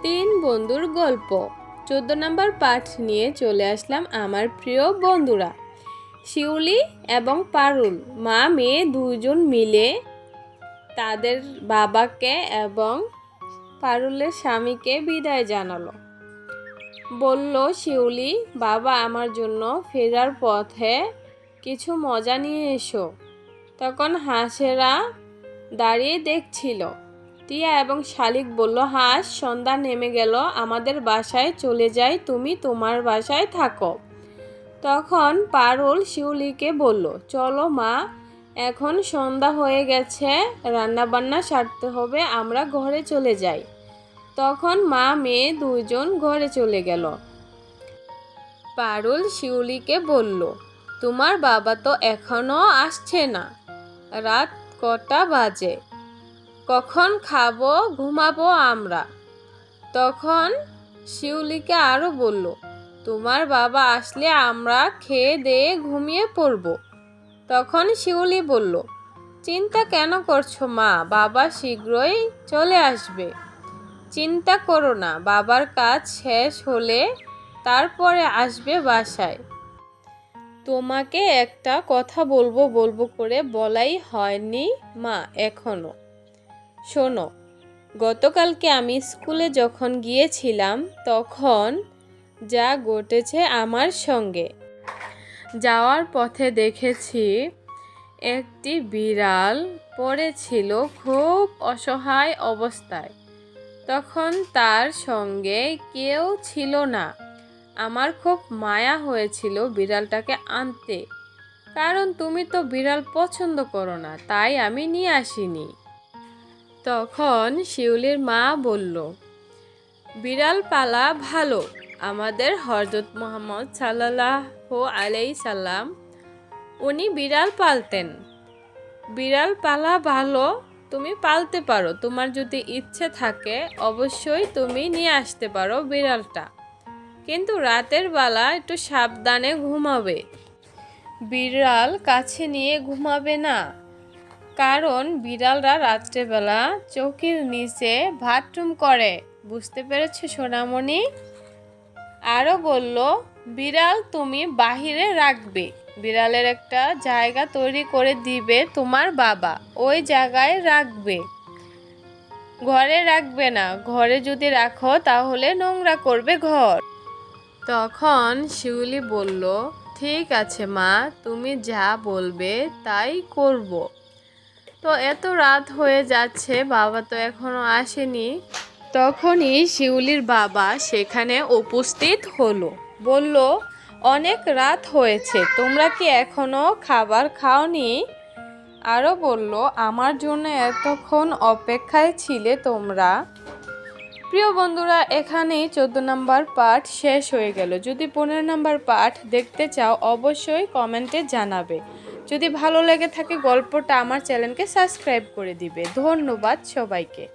তিন বন্ধুর গল্প ১৪ নম্বর পাঠ নিয়ে চলে আসলাম আমার প্রিয় বন্ধুরা। শিউলি এবং পারুল মা মেয়ে দুজন মিলে তাদের বাবাকে এবং পারুলের স্বামীকে বিদায় জানালো। বলল শিউলি, বাবা আমার জন্য ফেরার পথে কিছু মজা নিয়ে এসো। তখন হাঁসেরা দাঁড়িয়ে দেখছিল। টিয়া এবং শালিক বলল, হাঁস, সন্ধ্যা নেমে গেল, আমাদের বাসায় চলে যাই, তুমি তোমার বাসায় থাকো। তখন পারুল শিউলিকে বলল, চলো মা, এখন সন্ধ্যা হয়ে গেছে, রান্নাবান্না সারতে হবে, আমরা ঘরে চলে যাই। তখন মা মেয়ে দুজন ঘরে চলে গেল। পারুল শিউলিকে বলল, তোমার বাবা তো এখনো আসছে না, রাত কটা বাজে, কখন খাবো, ঘুমাবো আমরা? তখন শিউলিকে আরো বলল, তোমার বাবা আসলে আমরা খেয়ে দিয়ে ঘুমিয়ে পড়ব। তখন শিউলি বলল, চিন্তা কেন করছো মা, বাবা শীঘ্রই চলে আসবে, চিন্তা করো না, বাবার কাজ শেষ হলে তারপরে আসবে বাসায়। তোমাকে একটা কথা বলবো করে বলাই হয়নি মা এখনো। শোনো, গতকালকে আমি স্কুলে যখন গিয়েছিলাম তখন যা ঘটেছে আমার সঙ্গে। যাওয়ার পথে দেখেছি একটি বিড়াল পড়েছিল খুব অসহায় অবস্থায়। তখন তার সঙ্গে কেউ ছিল না। আমার খুব মায়া হয়েছিল বিড়ালটাকে আনতে, কারণ তুমি তো বিড়াল পছন্দ করো না, তাই আমি নিয়ে আসিনি। তখন শিউলির মা বলল, বিড়াল পালা ভালো, আমাদের হযরত মুহাম্মদ সাল্লাল্লাহু আলাইহি সাল্লাম উনি বিড়াল পালতেন। বিড়াল পালা ভালো, তুমি পালতে পারো, তোমার যদি ইচ্ছে থাকে অবশ্যই তুমি নিয়ে আসতে পারো বিড়ালটা, কিন্তু রাতের বেলা একটু সাবধানে ঘুমাবে, বিড়াল কাছে নিয়ে ঘুমাবে না, কারণ বিড়ালরা রাত্রেবেলা চৌকির নিচে বাথরুম করে, বুঝতে পেরেছো সোনামণি? আরও বলল, বিড়াল তুমি বাহিরে রাখবে, বিড়ালের একটা জায়গা তৈরি করে দিবে তোমার বাবা, ওই জায়গায় রাখবে, ঘরে রাখবে না, ঘরে যদি রাখো তাহলে নোংরা করবে ঘর। তখন শিউলি বলল, ঠিক আছে মা, তুমি যা বলবে তাই করব। তো এত রাত হয়ে যাচ্ছে, বাবা তো এখনো আসেনি। তখনই শিউলির বাবা সেখানে উপস্থিত হলো। বলল, অনেক রাত হয়েছে, তোমরা কি এখনো খাবার খাওনি? আরও বলল, আমার জন্য এতক্ষণ অপেক্ষায় ছিলে তোমরা। প্রিয় বন্ধুরা, এখানেই ১৪ নম্বর পাঠ শেষ হয়ে গেল। যদি ১৫ নম্বর পাঠ দেখতে চাও অবশ্যই কমেন্টে জানাবে। যদি ভালো লেগে থাকে গল্পটা আমার চ্যানেলকে সাবস্ক্রাইব করে দিবে। ধন্যবাদ সবাইকে।